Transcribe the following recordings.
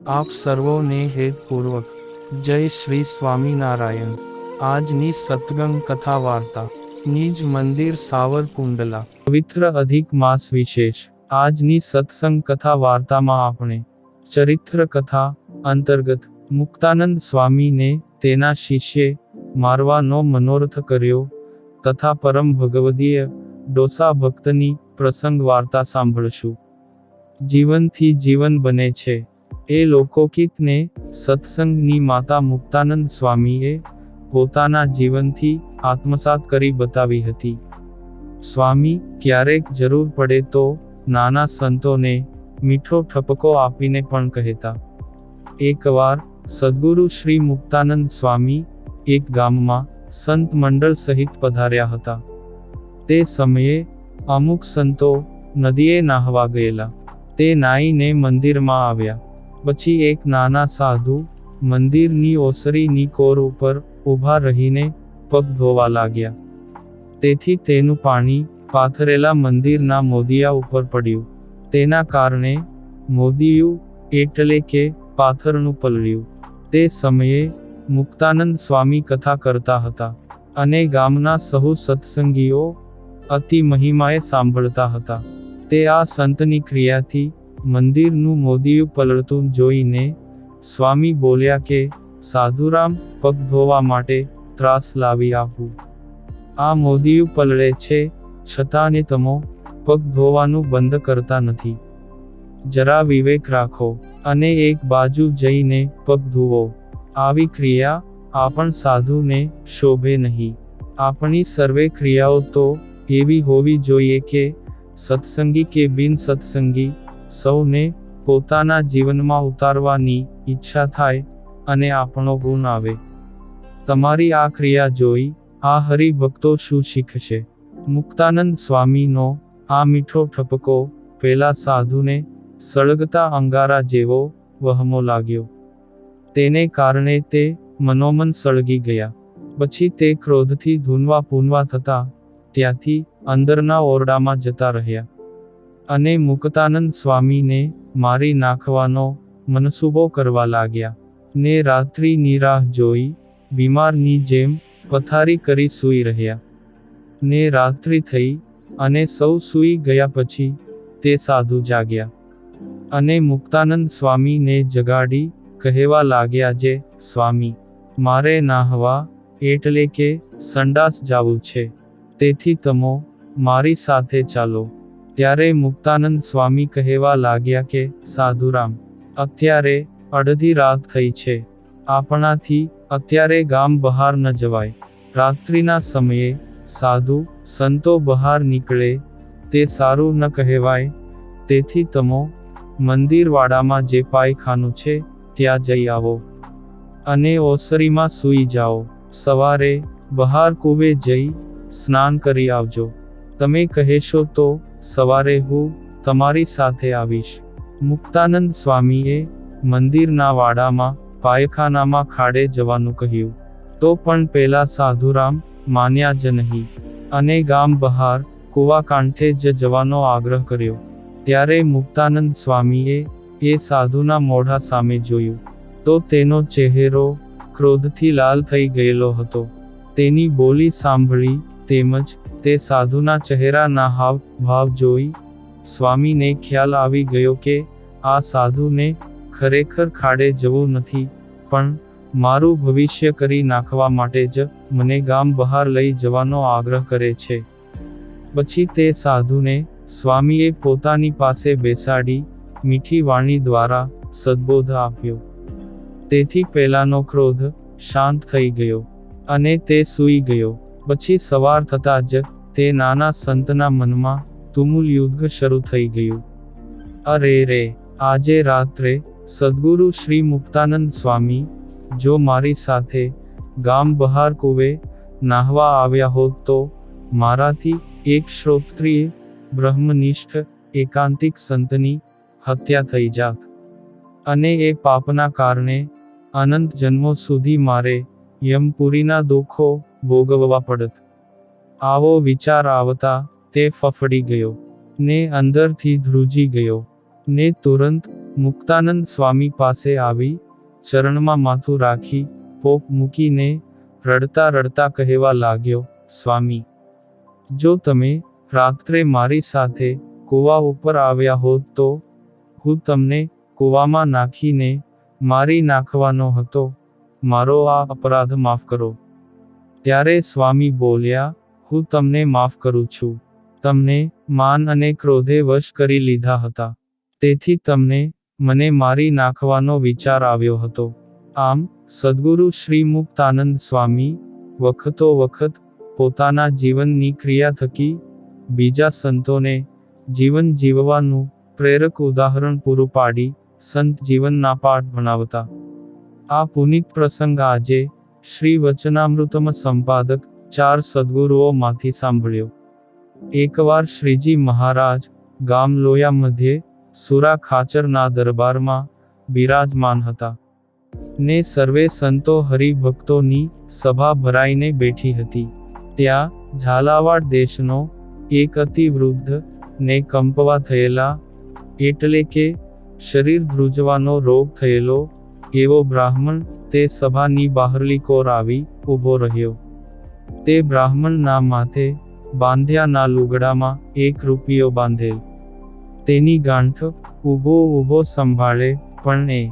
આપ સર્વોને હેતપૂર્વક જય શ્રી સ્વામિનારાયણ। આજની સત્સંગ કથા વાર્તા નિજ મંદિર સાવરકુંડલા પવિત્ર અધિક માસ વિશેષ। આજની સત્સંગ કથા વાર્તામાં આપણે ચરિત્ર કથા અંતર્ગત મુક્તાનંદ સ્વામીને તેના શિષ્યે મારવાનો મનોરથ કર્યો તથા પરમ ભગવદીય ડોસા ભક્તની પ્રસંગ વાર્તા સાંભળશું। જીવનથી જીવન બને છે એ લોકકીતને સત્સંગની માતા મુક્તાનંદ સ્વામીએ પોતાના જીવનથી આત્મસાત કરી બતાવી હતી। સ્વામી ક્યારેક જરૂર પડે તો નાના સંતોને મીઠો ઠપકો આપીને પણ કહેતા। એકવાર સદ્ગુરુ શ્રી મુક્તાનંદ સ્વામી એક ગામમાં સંત મંડળ સહિત પધાર્યા હતા। તે સમયે અમુક સંતો નદીએ નાહવા ગયેલા। તે નાઈને મંદિરમાં આવ્યા પછી એક નાના સાધુ મંદિરની ઓસરીની કોર ઉપર ઊભા રહીને પગ ધોવા લાગ્યા। તેથી તેનું પાણી પાથરેલા મંદિરના મોદિયા ઉપર પડ્યું। તેના કારણે મોદિયું એટલે કે પાથરણું પલળ્યું। તે સમયે મુક્તાનંદ સ્વામી કથા કરતા હતા અને ગામના સહુ સત્સંગીઓ અતિ મહિમાએ સાંભળતા હતા। તે આ સંતની ક્રિયાથી મંદિરનું મોદિયું પલળતું જોઈને સ્વામી બોલ્યા કે સાધુરામ પગ ધોવા માટે ત્રાસ લાવી આપું। આ મોદિયું પલળે છે છતાં તમો પગ ધોવાનું બંધ કરતા નથી। જરા વિવેક રાખો અને એક બાજુ જઈને પગ ધુવો। આવી ક્રિયા આપણ સાધુને શોભે નહીં। આપણી સર્વે ક્રિયાઓ તો એવી હોવી જોઈએ કે સત્સંગી કે બિન સત્સંગી સૌને પોતાના જીવનમાં ઉતારવાની ઈચ્છા થાય અને આપણો ગુણ આવે। તમારી આ ક્રિયા જોઈ આ હરિભક્તો શું શીખશે? મુક્તાનંદ સ્વામીનો આ મીઠો ઠપકો પેલા સાધુને સળગતા અંગારા જેવો વહમો લાગ્યો। તેને કારણે તે મનોમન સળગી ગયા। પછી તે ક્રોધથી ધૂનવા પૂનવા થતા ત્યાંથી અંદરના ઓરડામાં જતા રહ્યા અને મુક્તાનંદ સ્વામીને મારી નાખવાનો મનસૂબો કરવા લાગ્યા ને રાત્રિની રાહ જોઈ બીમારની જેમ પથારી કરી સૂઈ રહ્યા। ને રાત્રિ થઈ અને સૌ સૂઈ ગયા પછી તે સાધુ જાગ્યા અને મુક્તાનંદ સ્વામીને જગાડી કહેવા લાગ્યા જે સ્વામી મારે નાહવા એટલે કે સંડાસ જાવું છે, તેથી તમો મારી સાથે ચાલો। ત્યારે મુક્તાનંદ સ્વામી કહેવા લાગ્યા કે સાધુરામ અત્યારે અડધી રાત થઈ છે, આપણાથી અત્યારે ગામ બહાર ન જવાય। રાત્રિના સમયે સાધુ સંતો બહાર નીકળે તે સારું ન કહેવાય। તેથી તમો મંદિરવાડામાં જે પાયખાનું છે ત્યાં જઈ આવો અને ઓસરીમાં સૂઈ જાઓ। સવારે બહાર કૂવે જઈ સ્નાન કરી આવજો। તમે કહેશો તો સવારે હું તમારી સાથે આવીશ। મુક્તાનંદ સ્વામીએ મંદિરના વાડામાં પાયખાનામાં ખાડે જવાનું કહ્યું તો પણ પેલા સાધુરામ માન્યા જ નહીં અને ગામ બહાર કૂવા કાંઠે જ જવાનો આગ્રહ કર્યો। ત્યારે મુક્તાનંદ સ્વામીએ એ સાધુના મોઢા સામે જોયું તો તેનો ચહેરો ક્રોધથી લાલ થઈ ગયેલો હતો। તેની બોલી સાંભળી તેમજ તે સાધુના ચહેરાના હાવ ભાવ જોઈ સ્વામીને ખ્યાલ આવી ગયો કે આ સાધુને ખરેખર ખાડે જવું નથી પણ મારું ભવિષ્ય કરી નાખવા માટે જ મને ગામ બહાર લઈ જવાનો આગ્રહ કરે છે। પછી તે સાધુને સ્વામીએ પોતાની પાસે બેસાડી મીઠી વાણી દ્વારા સદબોધ આપ્યો। તેથી પેલાનો ક્રોધ શાંત થઈ ગયો અને તે સૂઈ ગયો। પછી સવાર થતા જ તે નાના સંતના મનમાં તુમુલ યુદ્ધ શરૂ થઈ ગયું। અરે રે આજે રાત્રે સદ્ગુરુ શ્રી મુક્તાનંદ સ્વામી જો મારી સાથે ગામ બહાર કૂવે નાહવા આવ્યા હોત તો મારાથી એક શ્રોત્રિય બ્રહ્મનિષ્ઠ એકાંતિક સંતની હત્યા થઈ જાત અને એ પાપના કારણે અનંત જન્મો સુધી મારે યમપુરીના દુઃખો ભોગવવા પડત। આવો વિચાર આવતા તે ફફડી ગયો ને અંદરથી ધ્રુજી ગયો ને તુરંત મુક્તાનંદ સ્વામી પાસે આવી ચરણમાં માથું રાખી પોક મૂકીને રડતા રડતા કહેવા લાગ્યો, સ્વામી, જો તમે રાત્રે મારી સાથે કૂવા ઉપર આવ્યા હોત તો હું તમને કૂવામાં નાખીને મારી નાખવાનો હતો. મારો આ અપરાધ માફ કરો. ત્યારે સ્વામી બોલ્યા, હું તમને માફ કરું છું. તમને માન અને ક્રોધે વશ કરી લીધા હતા. તેથી તમને મને મારી નાખવાનો વિચાર આવ્યો હતો. આમ સદ્ગુરુ શ્રી મુક્તાનંદ સ્વામી વખતો વખત પોતાના જીવનની ક્રિયા થકી બીજા સંતોને જીવન જીવવાનું પ્રેરક ઉદાહરણ પૂરું પાડી સંત જીવનના પાઠ ભણાવતા. આ પુનિત પ્રસંગ આજે શ્રી વચનામૃતમ સંપાદક 4 સદ્ગુરુઓમાંથી સાંભળ્યો. એકવાર શ્રીજી મહારાજ ગામ લોયા મધ્યે સુરા ખાચરના દરબારમાં બિરાજમાન હતા. ને સર્વે સંતો હરિભક્તોની સભા ભરાઈને બેઠી હતી. ત્યાં ઝાલાવાડ દેશનો એક અતિ વૃદ્ધ ને કંપવા થયેલા, એટલે કે શરીર ધ્રુજવાનો રોગ થયેલો એવો બ્રાહ્મણ તે સભાની બહારલી કોર આવી ઊભો રહ્યો. તે બ્રાહ્મણના માથે બાંધ્યાના લુગડામાં 1 રૂપિયો બાંધેલ. તેની ગાંઠ ઊભો સંભાળે પણ એ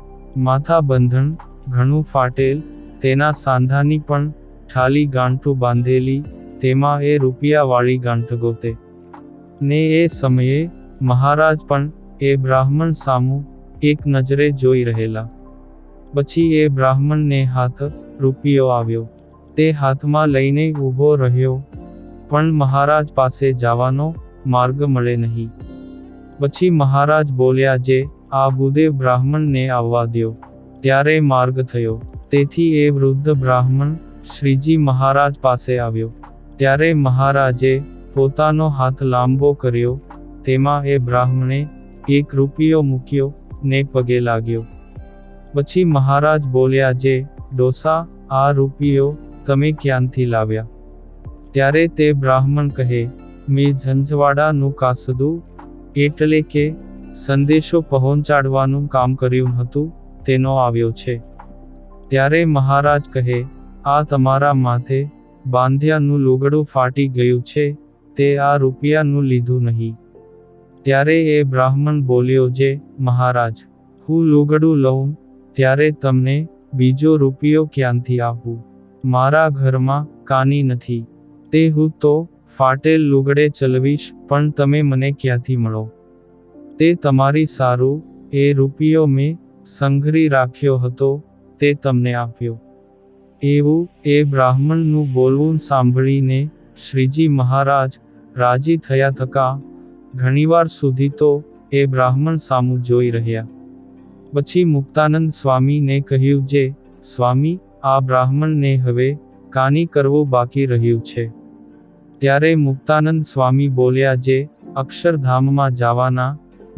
માથા બંધણ ઘણું ફાટેલ, તેના સાંધાની પણ ઠાલી ગાંઠું બાંધેલી, તેમાં એ રૂપિયાવાળી ગાંઠ ગોતે. ને એ સમયે મહારાજ પણ એ બ્રાહ્મણ સામું એક નજરે જોઈ રહેલા. પછી એ બ્રાહ્મણને હાથ રૂપિયો આવ્યો. તે હાથમાં લઈને ઊભો રહ્યો, પણ મહારાજ પાસે જવાનો માર્ગ મળે નહીં. પછી મહારાજ બોલ્યા, જે આ ભૂદેવ બ્રાહ્મણને આવવા દ્યો. ત્યારે માર્ગ થયો. તેથી એ વૃદ્ધ બ્રાહ્મણ શ્રીજી મહારાજ પાસે આવ્યો. ત્યારે મહારાજે પોતાનો હાથ લાંબો કર્યો, તેમાં એ બ્રાહ્મણે 1 રૂપિયો મૂક્યો ને પગે લાગ્યો. પછી મહારાજ બોલ્યા, જે ડોસા, આ રૂપિયો તમે ક્યાંથી લાવ્યા? ત્યારે તે બ્રાહ્મણ કહે, મેં ઝંઝવાડાનું કાસદું, એટલે કે સંદેશો પહોંચાડવાનું કામ કર્યું હતું, તેનો આવ્યો છે. ત્યારે મહારાજ કહે, આ તમારા માથે બાંધ્યાનું લુગડું ફાટી ગયું છે, તે આ રૂપિયાનું લીધું નહીં. ત્યારે એ બ્રાહ્મણ બોલ્યો, જે મહારાજ, હું લુગડું લઉં ત્યારે તમને બીજો રૂપિયો ક્યાંથી આપું? મારા ઘરમાં કાની નથી. તે હું તો ફાટેલ લુગડે ચલવીશ, પણ તમે મને ક્યાંથી મળો? તે તમારી સારું, એ રૂપિયો મેં સંઘરી રાખ્યો હતો, તે તમને આપ્યો. એવું એ બ્રાહ્મણનું બોલવું સાંભળીને શ્રીજી મહારાજ રાજી થયા થકા ઘણીવાર સુધી તો એ બ્રાહ્મણ સામું જોઈ રહ્યા. પછી મુક્તાનંદ સ્વામીને કહ્યું, જે સ્વામી, આ બ્રાહ્મણને હવે કાની કરવું બાકી રહ્યું છે. ત્યારે મુક્તાનંદ સ્વામી બોલ્યા, જે અક્ષરધામમાં જવાના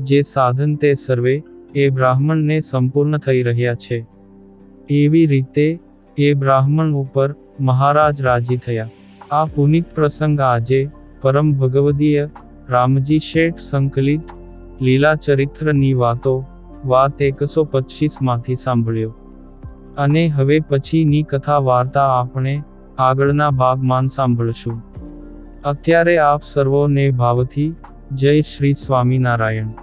જે સાધન તે સર્વે એ બ્રાહ્મણને સંપૂર્ણ થઈ રહ્યા છે. એવી રીતે એ બ્રાહ્મણ ઉપર મહારાજ રાજી થયા. આ પુનિત પ્રસંગ આજે પરમ ભગવદીય રામજી શેઠ સંકલિત લીલા ચરિત્રની વાતો વાત 125 માંથી સાંભળ્યો. અને હવે પછીની કથા વાર્તા આપણે આગળના ભાગમાં સાંભળશું. અત્યારે આપ સર્વોને ભાવથી જય શ્રી સ્વામિનારાયણ.